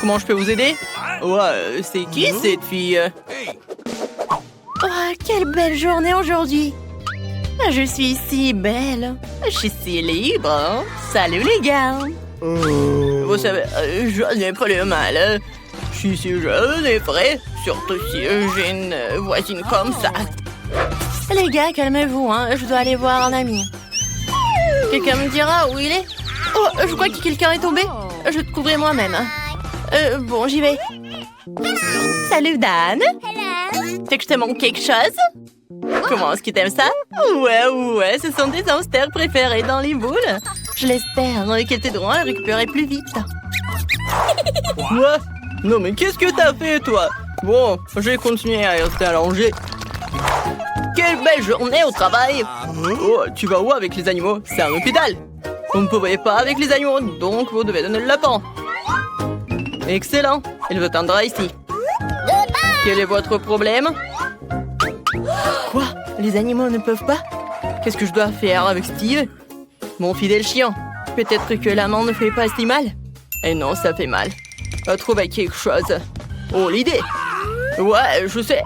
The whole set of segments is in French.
Comment je peux vous aider? Ouais, c'est qui cette fille? Oh, quelle belle journée aujourd'hui! Je suis si belle. Je suis si libre. Hein? Salut les gars! Vous savez, je n'ai pas le mal. Je suis si jeune et frais, surtout si j'ai une voisine comme ça. Les gars, calmez-vous, hein. Je dois aller voir un ami. Quelqu'un me dira où il est? Oh, je crois que quelqu'un est tombé. Je vais te couvrir moi-même. Bon, j'y vais. Salut Dan. C'est que je te manque quelque chose? Comment est-ce que t'aimes ça? Ouais, ce sont tes hamsters préférés dans les boules. Je l'espère qu'elles t'aideront à le récupérer plus vite. Quoi? Non mais qu'est-ce que t'as fait toi? Bon, je vais continuer à rester allongé. Quelle belle journée au travail! Oh, tu vas où avec les animaux? C'est un hôpital! Vous ne pouvez pas avec les animaux, donc vous devez donner le lapin. Excellent! Il vous attendra ici. Quel est votre problème? Quoi? Les animaux ne peuvent pas? Qu'est-ce que je dois faire avec Steve? Mon fidèle chien. Peut-être que l'amant ne fait pas si mal? Eh non, ça fait mal. Trouver quelque chose. Oh, l'idée! Ouais, je sais.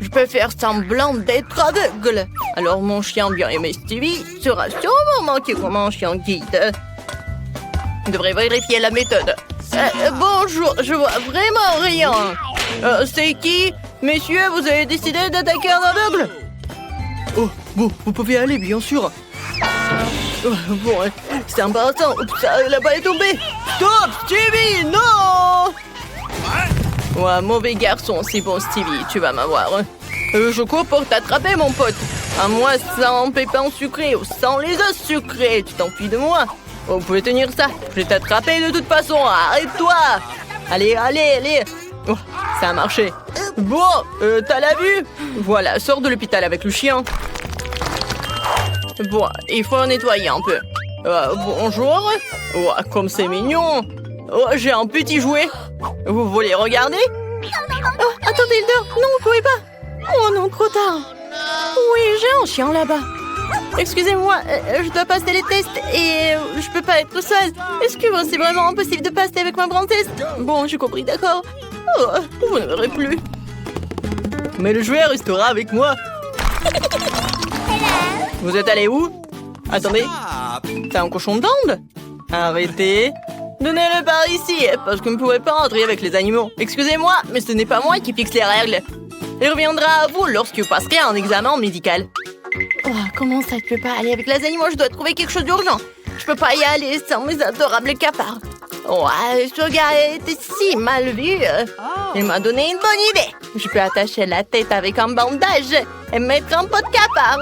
Je peux faire semblant d'être aveugle. Alors mon chien bien aimé Stevie sera sûrement manqué comme un chien guide. Je devrais vérifier la méthode. Bonjour, je vois vraiment rien. C'est qui? Messieurs, vous avez décidé d'attaquer un aveugle? Oh, bon, vous pouvez aller, bien sûr. Bon, c'est embarrassant. La balle est tombée. Stop, Stevie, non! Ouais, mauvais garçon, c'est bon, Stevie, tu vas m'avoir. Je cours pour t'attraper, mon pote. À moi, sans pépins sucrés ou sans les os sucrés, tu t'enfuis de moi. Oh, vous pouvez tenir ça. Je vais t'attraper de toute façon. Arrête-toi. Allez. Oh, ça a marché. Bon, t'as la vue? Voilà, sors de l'hôpital avec le chien. Bon, il faut nettoyer un peu. Bonjour. Oh, comme c'est mignon. Oh, j'ai un petit jouet. Vous voulez regarder? Oh, attendez, il dort. Non, vous pouvez pas. Oh non, trop tard. Oui, j'ai un chien là-bas. Excusez-moi, je dois passer les tests et je peux pas être seule. Est-ce que c'est vraiment impossible de passer avec ma princesse? Bon, j'ai compris, d'accord. Oh, vous ne verrez plus. Mais le jouet restera avec moi. Vous êtes allé où? Attendez. C'est un cochon d'Inde? Arrêtez. Donnez-le par ici, parce que vous ne pouvez pas entrer avec les animaux. Excusez-moi, mais ce n'est pas moi qui fixe les règles. Il reviendra à vous lorsque vous passerez un examen médical. Oh, comment ça, tu peux pas aller avec les animaux? Je dois trouver quelque chose d'urgent. Je peux pas y aller sans mes adorables cafards. Ouais, ce gars était si mal vu. Il m'a donné une bonne idée. Je peux attacher la tête avec un bandage et mettre un pot de cafard.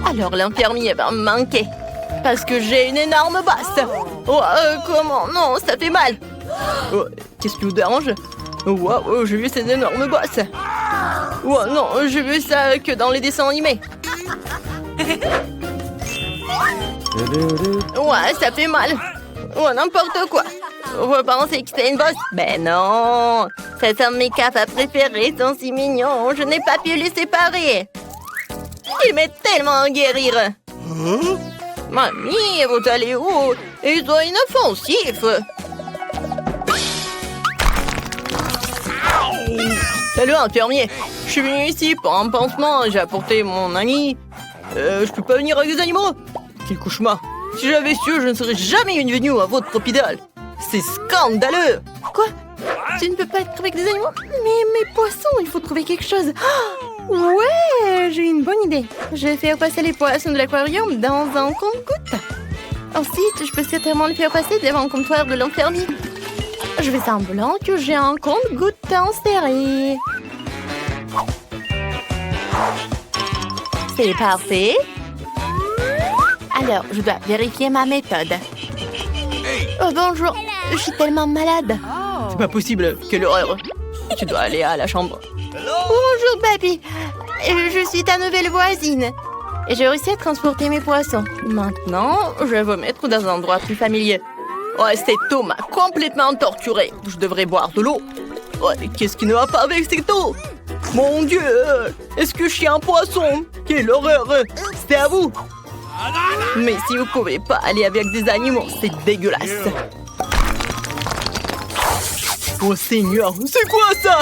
Alors l'infirmier va me manquer. Parce que j'ai une énorme bosse. Oh, comment? Non, ça fait mal. Oh, qu'est-ce qui vous dérange? Wow, j'ai vu ces énormes bosses. Oh non, j'ai vu ça que dans les dessins animés. Ouais, ça fait mal. Oh, n'importe quoi. Vous pensez que c'est une bosse? Ben non. Ce sont mes cafards préférés, sont si mignons. Je n'ai pas pu les séparer. Ils m'aident tellement à guérir. Mamie, vous allez où? Ils sont inoffensifs. Salut, infirmier. Je suis venu ici pour un pansement. J'ai apporté mon ami. Je peux pas venir avec des animaux? Quel cauchemar. Si j'avais su, je ne serais jamais venu à votre hôpital. C'est scandaleux. Quoi? Tu ne peux pas être avec des animaux? Mais mes poissons, il faut trouver quelque chose. Oh, ouais, j'ai une bonne idée. Je vais faire passer les poissons de l'aquarium dans un compte-gouttes. Ensuite, je peux certainement les faire passer devant le comptoir de l'infirmier. Je fais semblant que j'ai un compte-gouttes inséré. C'est parfait. Alors, je dois vérifier ma méthode. Oh, bonjour. Je suis tellement malade. C'est pas possible. Quelle horreur. Tu dois aller à la chambre. Bonjour, papy. Je suis ta nouvelle voisine. Et j'ai réussi à transporter mes poissons. Maintenant, je vais vous mettre dans un endroit plus familier. Ouais, cette eau m'a complètement torturé. Je devrais boire de l'eau. Ouais, qu'est-ce qui ne va pas avec cette eau? Mon Dieu, est-ce que je suis un poisson? Quelle horreur. C'était à vous. Mais si vous pouvez pas aller avec des animaux, c'est dégueulasse. Oh Seigneur, c'est quoi ça?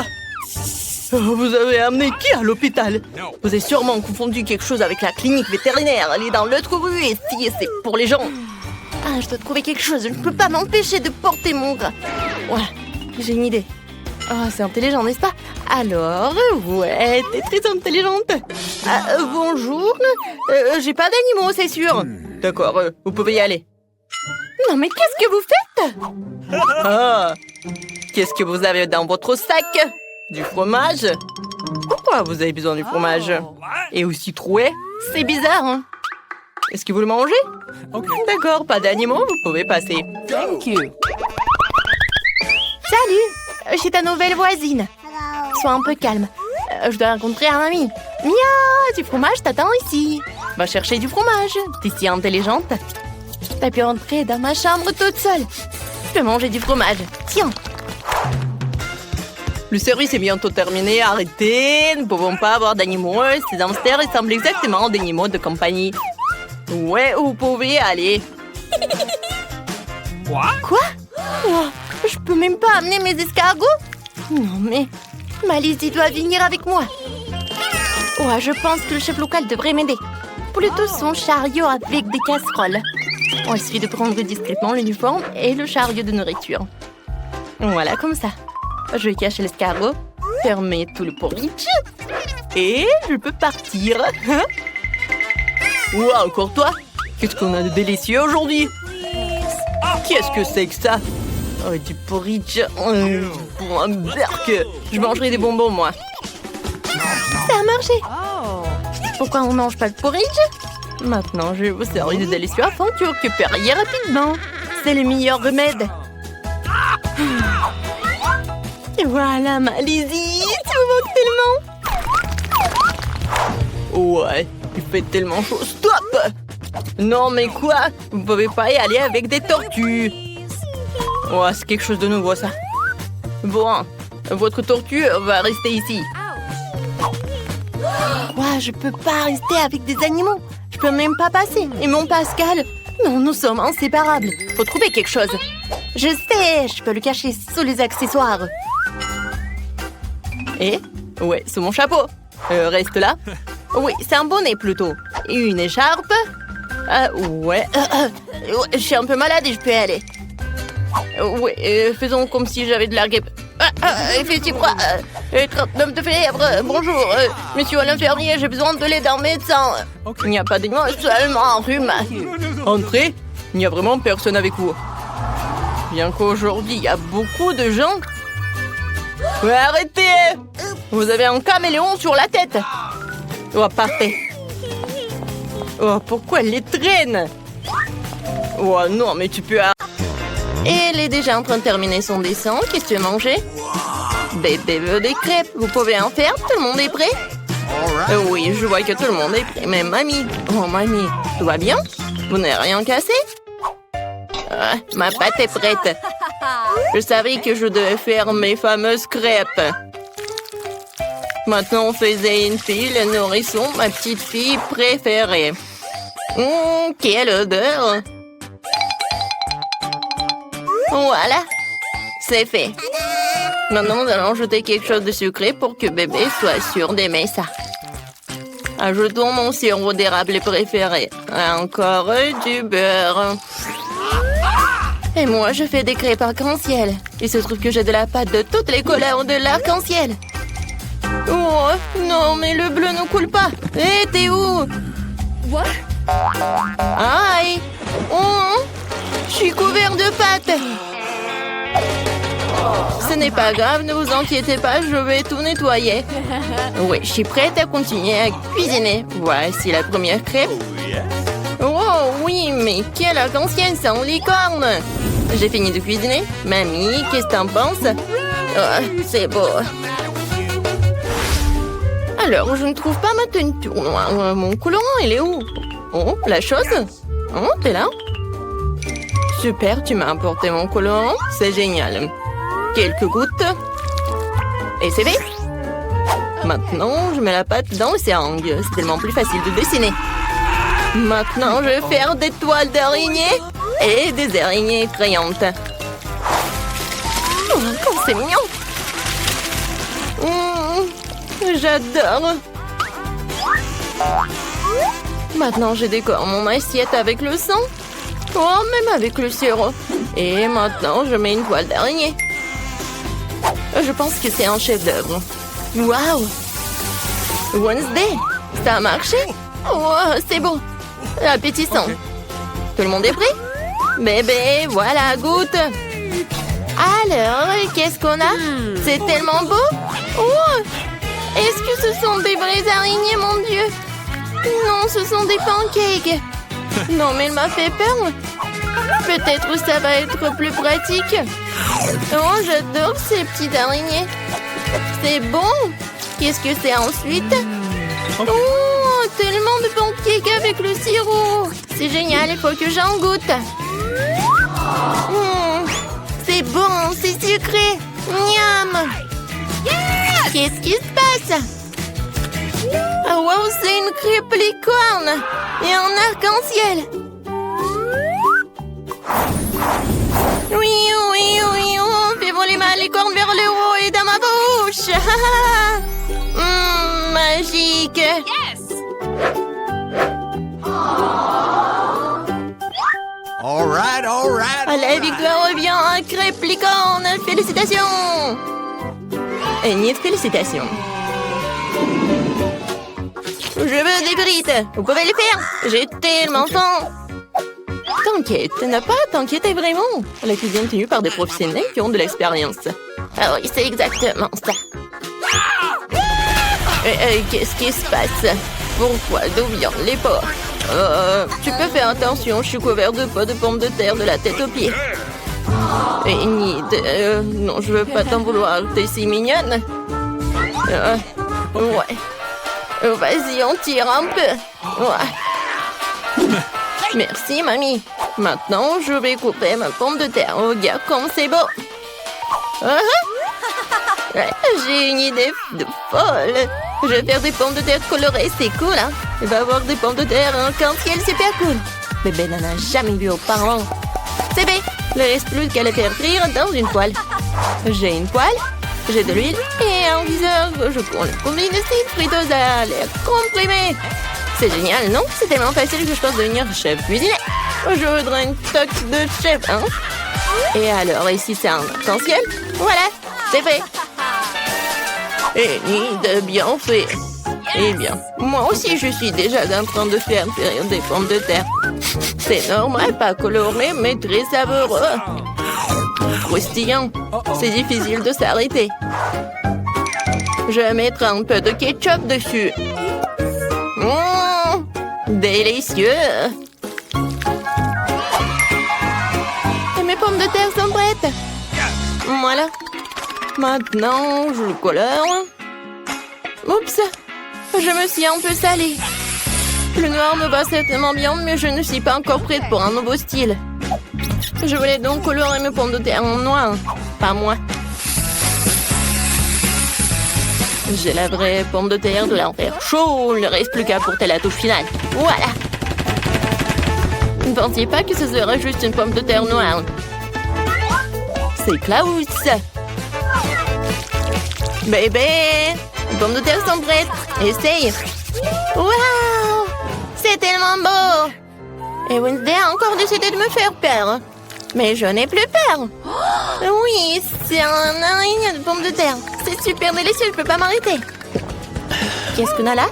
Vous avez amené qui à l'hôpital? Vous avez sûrement confondu quelque chose avec la clinique vétérinaire. Elle est dans l'autre rue et si c'est pour les gens. Ah, je dois trouver quelque chose. Je ne peux pas m'empêcher de porter mon gras. Ouais, j'ai une idée. Oh, c'est intelligent, n'est-ce pas? Alors, ouais, t'es très intelligente. Bonjour. J'ai pas d'animaux, c'est sûr. D'accord, vous pouvez y aller. Non, mais qu'est-ce que vous faites? Ah, qu'est-ce que vous avez dans votre sac? Du fromage? Pourquoi vous avez besoin du fromage? Et aussi troué? C'est bizarre, hein? Est-ce que vous le mangez? D'accord, pas d'animaux, vous pouvez passer. Thank you. Salut, je suis ta nouvelle voisine. Sois un peu calme. Je dois rencontrer un ami. Mia, du fromage t'attends ici. Va chercher du fromage. T'es si intelligente. T'as pu entrer dans ma chambre toute seule. Je peux manger du fromage. Tiens. Le service est bientôt terminé, arrêtez. Nous ne pouvons pas avoir d'animaux. Ces hamsters ressemblent exactement aux animaux de compagnie. Ouais, vous pouvez aller. Quoi? Oh, je peux même pas amener mes escargots? Non mais, Malice doit venir avec moi. Ouais, je pense que le chef local devrait m'aider. Plutôt son chariot avec des casseroles. Oh, il suffit de prendre discrètement l'uniforme et le chariot de nourriture. Voilà, comme ça. Je vais cacher l'escargot, fermer tout le porridge et je peux partir. Wow, encore toi? Qu'est-ce qu'on a de délicieux aujourd'hui? Qu'est-ce que c'est que ça? Oh, du porridge. Pour un berk. Je mangerai des bonbons, moi. Ça a marché. Pourquoi on mange pas de porridge? Maintenant, je vais vous servir de délicieux afin que tu récupériez rapidement. C'est le meilleur remède. Et voilà, ma Lizzie, tu me manques tellement. Ouais, il fait tellement chaud. Stop! Non, mais quoi? Vous pouvez pas y aller avec des tortues. Ouais, c'est quelque chose de nouveau, ça. Bon, votre tortue va rester ici. Ouais, je peux pas rester avec des animaux. Je peux même pas passer. Et mon Pascal? Non, nous sommes inséparables. Faut trouver quelque chose. Je sais, je peux le cacher sous les accessoires. Et? Ouais, sous mon chapeau. Reste là. Oui, c'est un bonnet plutôt. Et une écharpe. Ouais. Je suis un peu malade et je peux y aller. Oui, faisons comme si j'avais de la grippe. Effectivement, 39 de fièvre. Bonjour, monsieur l'infirmier, j'ai besoin de l'aide d'un médecin. Il n'y a pas de... Seulement un rhume. Entrez, il n'y a vraiment personne avec vous. Bien qu'aujourd'hui, il y a beaucoup de gens. Ouais, arrêtez! Vous avez un caméléon sur la tête. Oh, parfait. Oh, pourquoi elle les traîne? Oh non, mais tu peux... Et elle est déjà en train de terminer son dessin. Qu'est-ce que tu veux manger? Bébé veut des crêpes. Vous pouvez en faire? Tout le monde est prêt? Oui, je vois que tout le monde est prêt. Mais mamie... Oh, mamie, tout va bien? Vous n'avez rien cassé? Ma pâte est prête. Je savais que je devais faire mes fameuses crêpes. Maintenant, on faisait une fille, le nourrisson, ma petite fille préférée. Quelle odeur! Voilà, c'est fait. Maintenant, nous allons ajouter quelque chose de sucré pour que bébé soit sûr d'aimer ça. Ajoutons mon sirop d'érable préféré. Encore du beurre. Et moi, je fais des crêpes arc-en-ciel. Il se trouve que j'ai de la pâte de toutes les couleurs de l'arc-en-ciel. Oh, non, mais le bleu ne coule pas. Hé, t'es où? What? Aïe! Oh, je suis couvert de pâte. Ce n'est pas grave, ne vous inquiétez pas, je vais tout nettoyer. Oui, je suis prête à continuer à cuisiner. Voici la première crêpe. Oh oui, mais quelle arc-en-ciel sans licorne! J'ai fini de cuisiner. Mamie, qu'est-ce que t'en penses? Oh, c'est beau. Alors, je ne trouve pas ma teinture noire. Mon colorant, il est où? Oh, la chose? Oh, t'es là? Super, tu m'as apporté mon colorant. C'est génial. Quelques gouttes. Et c'est fait. Maintenant, je mets la pâte dans le seringue. C'est tellement plus facile de dessiner. Maintenant, je vais faire des toiles d'araignées et des araignées effrayantes. Comme c'est mignon. J'adore. Maintenant, je décore mon assiette avec le sang. Oh, même avec le sirop. Et maintenant, je mets une toile d'araignée. Je pense que c'est un chef-d'œuvre. Waouh! Wednesday, ça a marché? Oh, c'est bon. Appétissant. Tout le monde est prêt? Bébé, voilà, goûte. Alors, qu'est-ce qu'on a? C'est tellement beau. Oh! Est-ce que ce sont des vraies araignées, mon Dieu? Non, ce sont des pancakes. Non, mais elle m'a fait peur. Peut-être ça va être plus pratique. Oh, j'adore ces petites araignées. C'est bon. Qu'est-ce que c'est ensuite? Oh, tellement de pancakes avec le sirop. C'est génial, il faut que j'en goûte. C'est bon, c'est sucré. Miam. Qu'est-ce qui se passe? Oh, wow, c'est une crêpe licorne et un arc-en-ciel. Oui, on fait voler ma licorne vers le haut et dans ma bouche. Magique. Yes. All right. La victoire revient à crêpe licorne. Félicitations. Et ni de félicitations. Je veux des frites. Vous pouvez les faire. J'ai tellement faim. T'inquiète, n'a pas à t'inquiéter vraiment. La cuisine est tenue par des professionnels qui ont de l'expérience. Ah oui, c'est exactement ça. Qu'est-ce qui se passe? Pourquoi? D'où viennent les porcs? Tu peux faire attention, je suis couvert de pots de pommes de terre de la tête aux pieds. Et non, je veux pas t'en vouloir, t'es si mignonne. Ouais. Vas-y, on tire un peu. Ouais. Merci, mamie. Maintenant, je vais couper ma pomme de terre. Regarde comme c'est beau. Ouais, j'ai une idée de folle. Je vais faire des pommes de terre colorées, c'est cool, hein? Il va y avoir des pommes de terre en arc-en-ciel, super cool. Bébé n'en a jamais vu auparavant. C'est bien. Il ne reste plus qu'à les faire frire dans une poêle. J'ai une poêle, j'ai de l'huile et un viseur. Je combine cette friteuse à l'air comprimé. C'est génial, non? C'est tellement facile que je pense devenir chef cuisinier. Je voudrais une toque de chef, hein? Et alors, ici, c'est un arc-en-ciel. Voilà, c'est fait. Et ni de bien fait. Eh bien, moi aussi, je suis déjà en train de faire frire des pommes de terre. C'est normal, pas coloré, mais très savoureux. Croustillant. C'est difficile de s'arrêter. Je mettrai un peu de ketchup dessus. Délicieux. Et mes pommes de terre sont prêtes. Voilà. Maintenant, je le colore. Oups, je me suis un peu salée. Le noir me va certainement bien, mais je ne suis pas encore prête pour un nouveau style. Je voulais donc colorer mes pommes de terre en noir. Pas moi. J'ai la vraie pomme de terre de l'enfer chaud. Il ne reste plus qu'à apporter la touche finale. Voilà. Ne pensiez pas que ce serait juste une pomme de terre noire. C'est Klaus. Bébé, les pommes de terre sont prêtes. Essaye. Waouh, c'est tellement beau. Et Wednesday a encore décidé de me faire peur. Mais je n'ai plus peur. Oui, c'est un araignée de pommes de terre. C'est super délicieux, je peux pas m'arrêter. Qu'est-ce qu'on a là?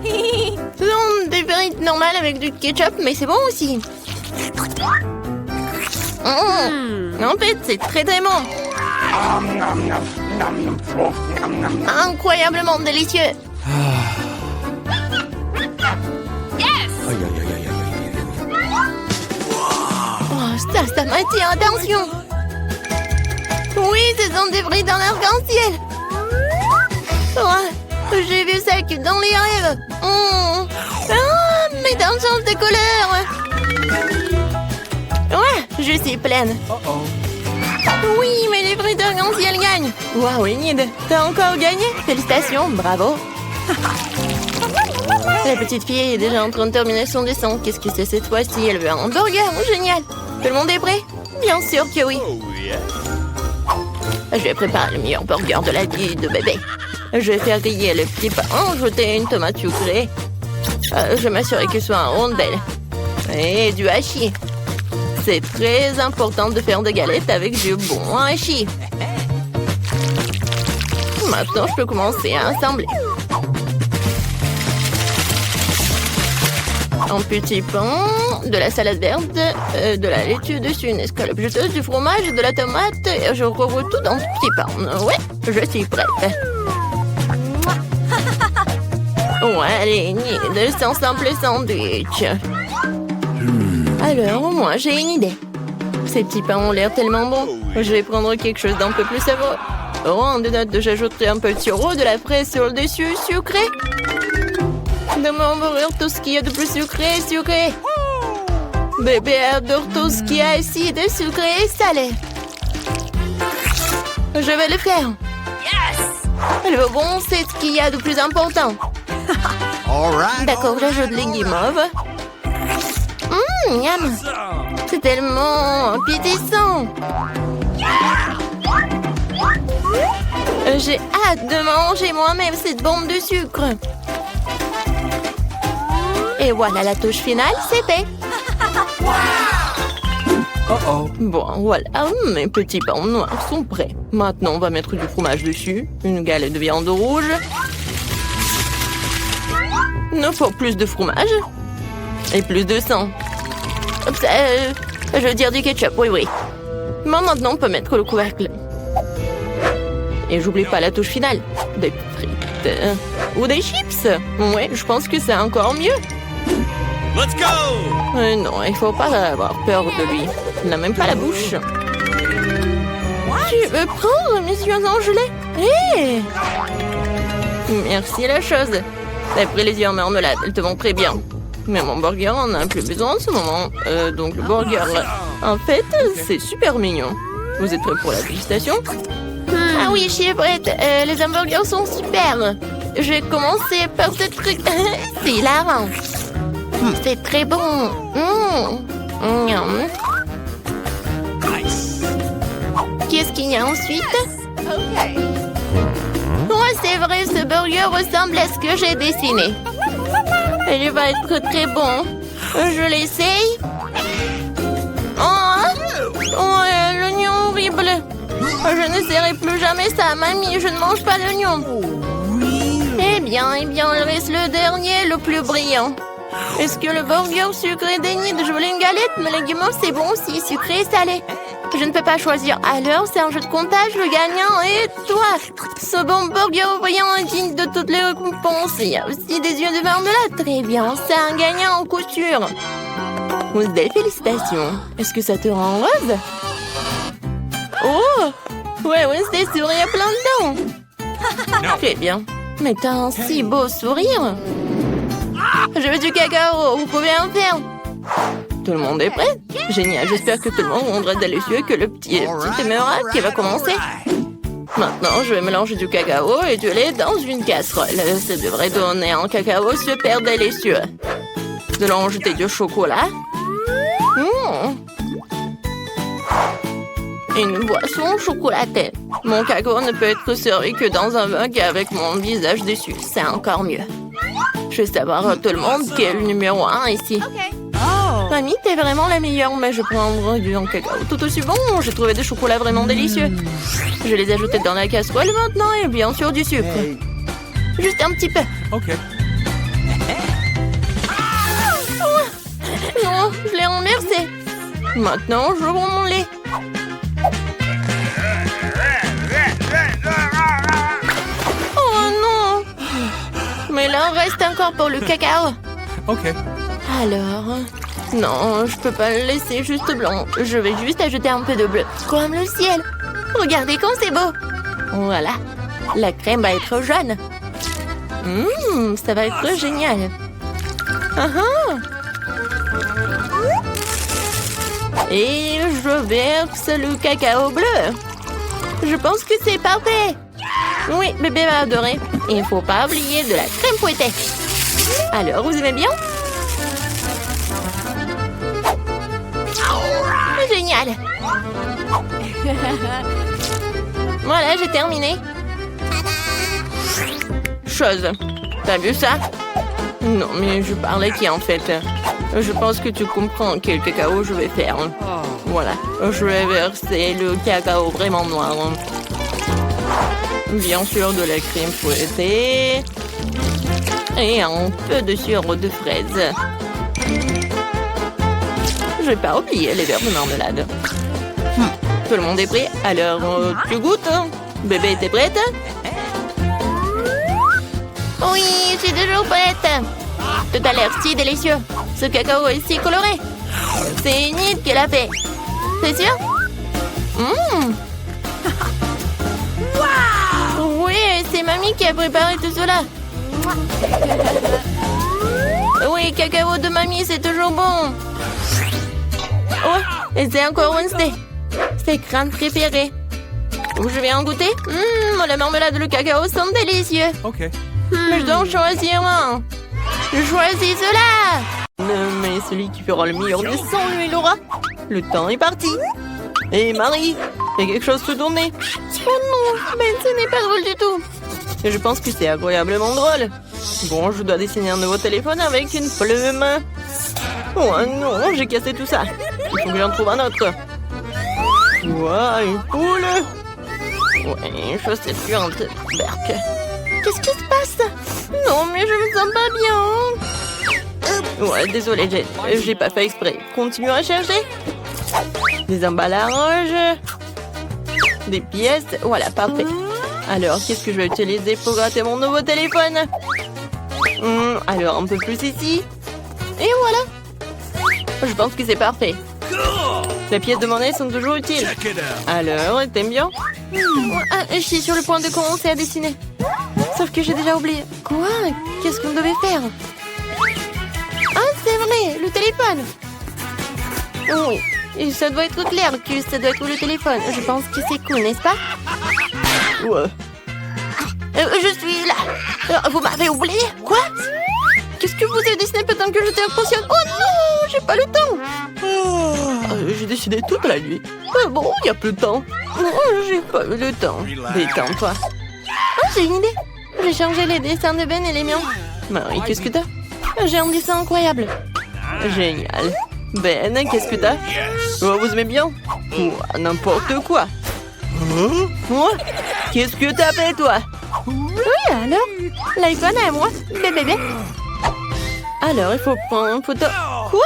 Ce sont des frites normales avec du ketchup, mais c'est bon aussi. En fait, c'est très très bon. Incroyablement délicieux. Oh, ça m'attire, attention. Oui, ce sont des frites en arc-en-ciel. Oh, j'ai vu ça que dans les rêves. Mais dans le sens de couleur. Ouais, je suis pleine. Oui, mais les frites arc-en-ciel gagnent. Waouh, Enid, t'as encore gagné? Félicitations, bravo. La petite fille est déjà en train de terminer son dessin. Qu'est-ce que c'est cette fois-ci? Elle veut un hamburger, génial. Tout le monde est prêt? Bien sûr que oui. Je vais préparer le meilleur burger de la vie de bébé. Je vais faire griller le petit pain, ajouter une tomate sucrée. Je vais m'assurer qu'il soit en rondelle. Et du hachis. C'est très important de faire des galettes avec du bon hachis. Maintenant, je peux commencer à assembler. Un petit pain, de la salade verte, de la laitue dessus, une escalope juteuse, du fromage, de la tomate. Et je recouvre tout dans ce petit pain. Ouais, je suis prête. Ouais, allez, de son simple sandwich. Alors, moi, j'ai une idée. Ces petits pains ont l'air tellement bons. Je vais prendre quelque chose d'un peu plus savoureux. Oh, en note, j'ajouterai un peu de sirop, de la fraise sur le dessus, sucré. De mon burger, tout ce qu'il y a de plus sucré, sucré. Bébé adore tout ce qui est acide, sucré et salé. Je vais le faire. Le bon, c'est ce qu'il y a de plus important. D'accord, j'ajoute les guimauves. Miam. C'est tellement appétissant. J'ai hâte de manger moi-même cette bombe de sucre. Et voilà, la touche finale, c'est fait. Bon, voilà, mes petits pains noirs sont prêts. Maintenant, on va mettre du fromage dessus, une galette de viande rouge. Il nous faut plus de fromage et plus de sang. Je veux dire du ketchup, oui. Mais maintenant, on peut mettre le couvercle. Et j'oublie pas la touche finale. Des frites ou des chips. Ouais, je pense que c'est encore mieux. Let's go! Non, il faut pas avoir peur de lui. Il n'a même pas la bouche. Tu veux prendre mes yeux en gelée? Hé! Merci la chose. T'as pris les yeux en marmelade, elles te vont très bien. Mais mon burger en a plus besoin en ce moment. Donc le burger, en fait, c'est super mignon. Vous êtes prêts pour la dégustation? Ah oui, je suis prête. Les hamburgers sont super. Je vais commencer par ce truc. C'est hilarant. C'est très bon. Qu'est-ce qu'il y a ensuite? Ouais, c'est vrai, ce burger ressemble à ce que j'ai dessiné. Il va être très bon. Je l'essaye. L'oignon horrible. Je ne serai plus jamais ça, mamie. Je ne mange pas d'oignon. Eh bien, il reste le dernier, le plus brillant. Est-ce que le burger sucré dénide? Je voulais une galette, mais les guimauves, c'est bon aussi, sucré et salé. Je ne peux pas choisir. Alors, c'est un jeu de comptage, le gagnant est toi. Ce bon burger brillant est digne de toutes les récompenses. Il y a aussi des yeux de marmelade. Très bien, c'est un gagnant en couture. Des félicitations. Est-ce que ça te rend heureuse? Oh! Ouais, c'est sûr, il y a plein de dents. Très bien. Mais t'as un si beau sourire. Je veux du cacao, vous pouvez en faire. Tout le monde est prêt? Génial, j'espère que tout le monde rendra délicieux et que le petit aimera qui va commencer. Maintenant, je vais mélanger du cacao et du lait dans une casserole. Ça devrait donner un cacao super délicieux. Nous allons ajouter du chocolat. Une boisson chocolatée. Mon cacao ne peut être servi que dans un mug avec mon visage dessus. C'est encore mieux. Je veux savoir à tout le monde qui est le numéro 1 ici. Mamie, t'es vraiment la meilleure, mais je prendrai du cacao tout aussi bon. J'ai trouvé des chocolats vraiment délicieux. Je vais les ajouter dans la casserole maintenant et bien sûr du sucre. Juste un petit peu. Non, je l'ai renversé. Maintenant, je roule mon lait. Oh non! Mais là, reste encore pour le cacao. Alors... Non, je peux pas le laisser juste blanc. Je vais juste ajouter un peu de bleu. Comme le ciel. Regardez comme c'est beau. Voilà. La crème va être jaune. Ça va être génial. Et je verse le cacao bleu. Je pense que c'est parfait. Oui, bébé va adorer. Il ne faut pas oublier de la crème fouettée. Alors, vous aimez bien? Génial. Voilà, j'ai terminé. Chose. T'as vu ça? Non, mais je parlais qui en fait? Je pense que tu comprends quel cacao je vais faire. Voilà, je vais verser le cacao vraiment noir. Bien sûr, de la crème fouettée. Et un peu de sirop de fraise. Je vais pas oublier les verres de marmelade. Tout le monde est prêt? Alors, tu goûtes? Bébé, t'es prête? Oui, je suis toujours prête. Tout a l'air si délicieux. Ce cacao est si coloré. C'est Enid qui l'a fait. C'est sûr? Oui, c'est mamie qui a préparé tout cela. Oui, cacao de mamie, c'est toujours bon. Oh, et c'est encore Wednesday. C'est crâne préféré. Je vais en goûter. La marmelade et le cacao sont délicieux. Ok. Mais je dois en choisir un. Je choisis cela. Mais celui qui fera le meilleur des sons, lui, l'aura. Le temps est parti. Et Marie, il y a quelque chose sous ton nez. Oh non, mais ce n'est pas drôle du tout. Je pense que c'est incroyablement drôle. Bon, je dois dessiner un nouveau téléphone avec une plume. Oh non, j'ai cassé tout ça. Il faut que j'en trouve un autre. Ouah, une poule. Ouais, une chaussette puante. Berk. Qu'est-ce qui se passe? Non, mais je me sens pas bien. Ouais, désolé, j'ai pas fait exprès. Continue à chercher. Des emballages. Des pièces. Voilà, parfait. Alors, qu'est-ce que je vais utiliser pour gratter mon nouveau téléphone? Alors, un peu plus ici. Et voilà. Je pense que c'est parfait. Les pièces de monnaie sont toujours utiles. Alors, t'aimes bien? Je suis sur le point de commencer à dessiner. Sauf que j'ai déjà oublié. Quoi? Qu'est-ce qu'on devait faire? Ah, c'est vrai, le téléphone. Oui, et ça doit être clair que ça doit être le téléphone. Je pense que c'est cool, n'est-ce pas? Ouais. Je suis là. Vous m'avez oublié? Quoi? Qu'est-ce que vous avez dessiné pendant que j'étais inconsciente? Oh non, j'ai pas le temps. J'ai décidé toute la nuit. Bon, il y a plus de temps. Non, j'ai pas eu le temps. Détends-toi. Ah, j'ai une idée. J'ai changé les dessins de Ben et les miens. Marie, qu'est-ce que t'as? J'ai un dessin incroyable. Génial. Ben, qu'est-ce que t'as? Oh, vous aimez bien? Ouah, n'importe quoi. Moi? Qu'est-ce que t'as fait, toi? Oui, alors? L'iPhone à moi. Bébé. Alors, il faut prendre une photo. Quoi?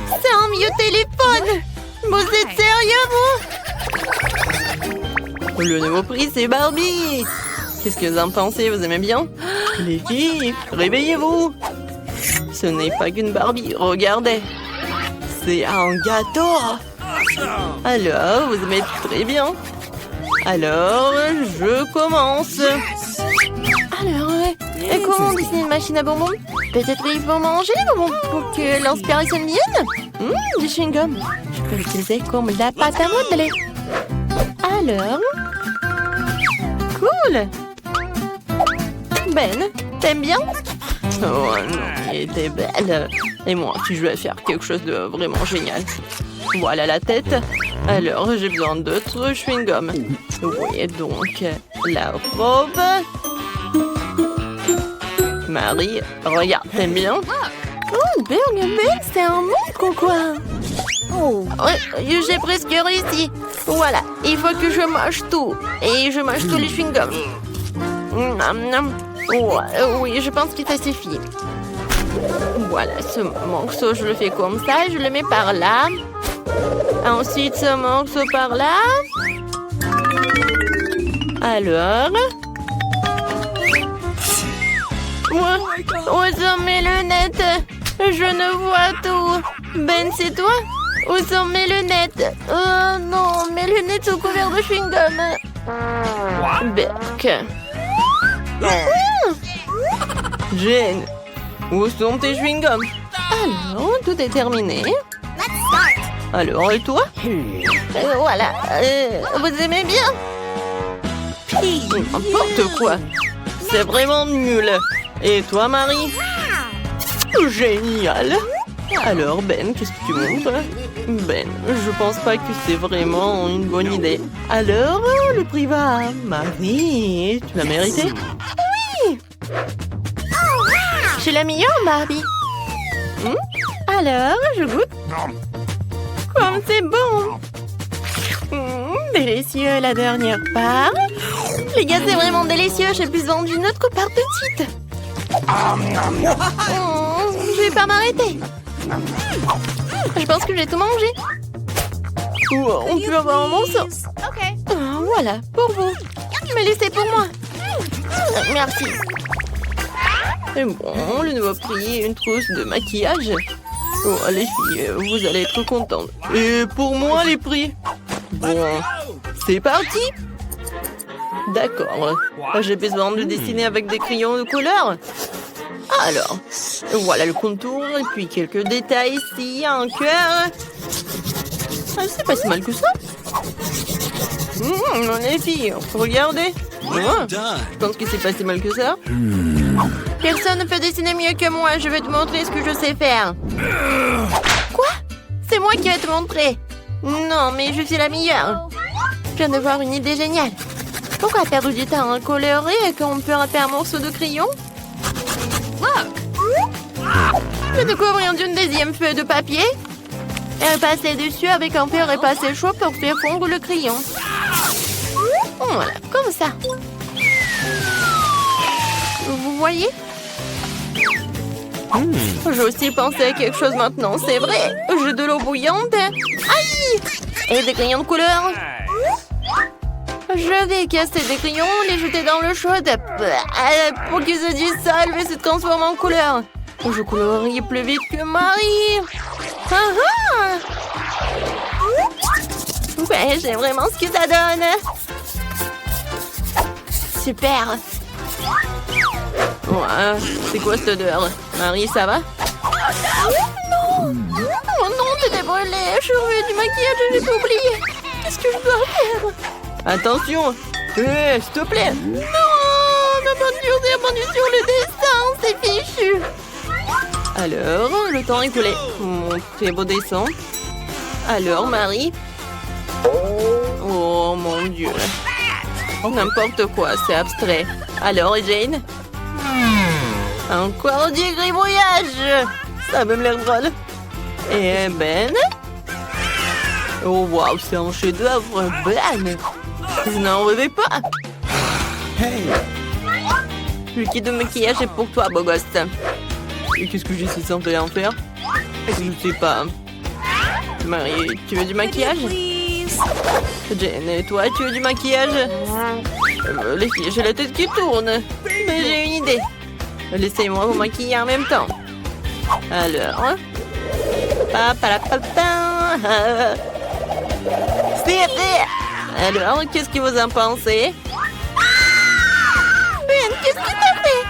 C'est un vieux téléphone. Vous êtes sérieux, vous? Le nouveau prix, c'est Barbie. Qu'est-ce que vous en pensez? Vous aimez bien? Les filles, réveillez-vous. Ce n'est pas qu'une Barbie, regardez. C'est un gâteau. Alors, vous aimez très bien. Alors, je commence. Alors, comment dessiner une machine à bonbons? Peut-être il faut manger les bonbons pour que l'inspiration vienne. Du chewing-gum. Je peux l'utiliser comme la pâte à modeler. Alors... Cool. Ben, t'aimes bien? Oh non, elle était belle. Et moi, si je vais faire quelque chose de vraiment génial. Voilà la tête. Alors, j'ai besoin d'autres chewing-gum. Oui, donc, la robe. Marie, regarde, t'aimes bien? Oh, Ben, c'est un monstre ou quoi? Oh, j'ai presque réussi. Voilà, il faut que je mange tout. Et je mange tous les chewing-gums. Oui, je pense que ça suffit. Voilà, ce morceau, je le fais comme ça. Je le mets par là. Ensuite, ce morceau par là. Alors... Où sont mes lunettes? Je ne vois tout. Ben, c'est toi? Où sont mes lunettes? Oh non, mes lunettes sont couvertes de chewing-gum. Berk. Jane, où sont tes chewing-gums? Alors, tout est terminé. Alors, et toi? Voilà. Vous aimez bien? N'importe quoi. C'est vraiment nul. Et toi, Marie? Génial. Alors, Ben, qu'est-ce que tu montres? Ben, je pense pas que c'est vraiment une bonne idée. Alors, le prix va à Marie. Tu l'as mérité? Oui! Je suis la meilleure, Barbie. Alors, je goûte. Comme c'est bon! Délicieux, la dernière part. Les gars, c'est vraiment délicieux. J'ai besoin d'une autre part de titre. Je vais pas m'arrêter. Je pense que j'ai tout mangé. On peut avoir un morceau. Voilà, pour vous. Mais laissez pour moi. Merci. Et bon, le nouveau prix, une trousse de maquillage. Oh, les filles, vous allez être contentes. Et pour moi, les prix. Bon, c'est parti. D'accord. J'ai besoin de dessiner avec des crayons de couleur. Alors, voilà le contour et puis quelques détails ici, un cœur. C'est pas si mal que ça. Les filles, regardez. Je pense que c'est pas si mal que ça. Personne ne peut dessiner mieux que moi. Je vais te montrer ce que je sais faire. Quoi? C'est moi qui vais te montrer. Non, mais je suis la meilleure. Je viens de voir une idée géniale. Pourquoi perdre du temps à colorer quand on peut faire un morceau de crayon? Je découvre d'une deuxième feuille de papier et passer dessus avec un peu repassé chaud pour faire fondre le crayon. Voilà, comme ça. Vous voyez? J'ai aussi pensé à quelque chose maintenant, c'est vrai. J'ai de l'eau bouillante. Aïe! Et des crayons de couleur. Je vais casser des crayons, les jeter dans l'eau chaude pour qu'ils se dissolvent et se transforment en couleur. Je colorie plus vite que Marie. Ouais, j'aime vraiment ce que ça donne. Super. Ouais, c'est quoi cette odeur? Marie, ça va? Non! Oh non, t'es brûlée. Je suis revenue du maquillage et j'ai tout oublié. Qu'est-ce que je dois faire? Attention! S'il te plaît! Non! Ma peinture s'est répandue sur le dessin! C'est fichu! Alors, le temps est écoulé. Mon très beau dessin. Alors, Marie? Oh mon Dieu! N'importe quoi, c'est abstrait. Alors, Jane? Encore du gribouillage! Ça a même l'air drôle. Et Ben? Oh waouh, c'est un chef-d'œuvre, Ben! Je n'en reviens pas. Hey! Le kit de maquillage est pour toi, beau gosse. Et qu'est-ce que j'ai censé en faire? Je ne sais pas. Marie, tu veux du maquillage? Jane, et toi, tu veux du maquillage? Les filles, j'ai la tête qui tourne. Mais j'ai une idée. Laissez-moi vous maquiller en même temps. Alors... C'est fait! Alors, qu'est-ce que vous en pensez? Ben, qu'est-ce que t'as fait?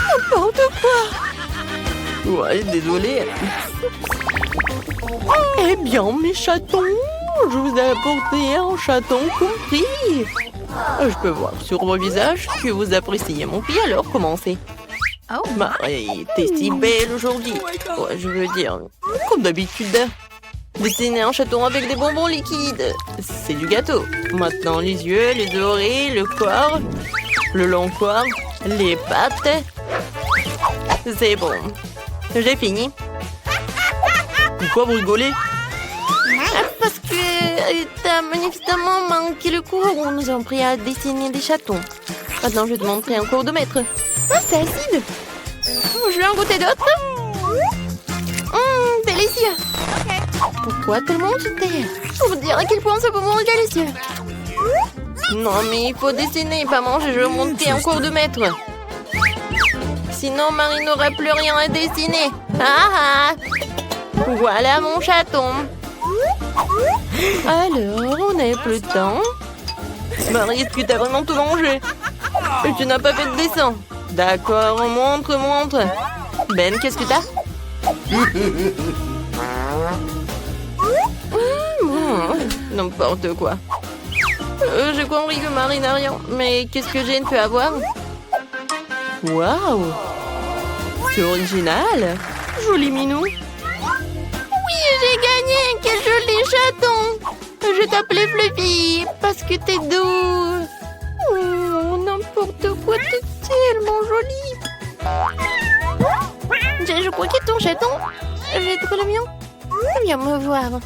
N'importe quoi! Ouais, désolé. Eh bien, mes chatons, je vous ai apporté un chaton compris. Je peux voir sur vos visages que vous appréciez mon prix, alors commencez. Oh, Marie, t'es si belle aujourd'hui. Ouais, je veux dire, comme d'habitude. Dessiner un chaton avec des bonbons liquides, c'est du gâteau. Maintenant, les yeux, les oreilles, le corps, le long corps, les pattes. C'est bon. J'ai fini. Pourquoi vous rigolez? Parce que t'as manifestement manqué le cours où nous avons pris à dessiner des chatons. Maintenant, je vais te montrer un cours de maître. Ah, c'est acide. Je vais en goûter d'autres. Délicieux. Pourquoi tellement jeter? Pour vous dire à quel point ce bonbon est délicieux. Non, mais il faut dessiner, pas manger. Je vais monter en cours de maître. Sinon, Marie n'aura plus rien à dessiner. Voilà mon chaton. Alors, on n'a plus de temps. Marie, est-ce que t'as vraiment tout mangé? Et tu n'as pas fait de dessin. D'accord, montre. Ben, qu'est-ce que t'as? N'importe quoi. J'ai compris que Marie n'a rien. Mais qu'est-ce que Jane peut avoir? Waouh! C'est original! Joli minou! chaton. Je t'appelais Fluffy parce que t'es doux. Oh, n'importe quoi, t'es tellement jolie. Je crois que ton chaton. J'ai trouvé le mien. Viens me voir.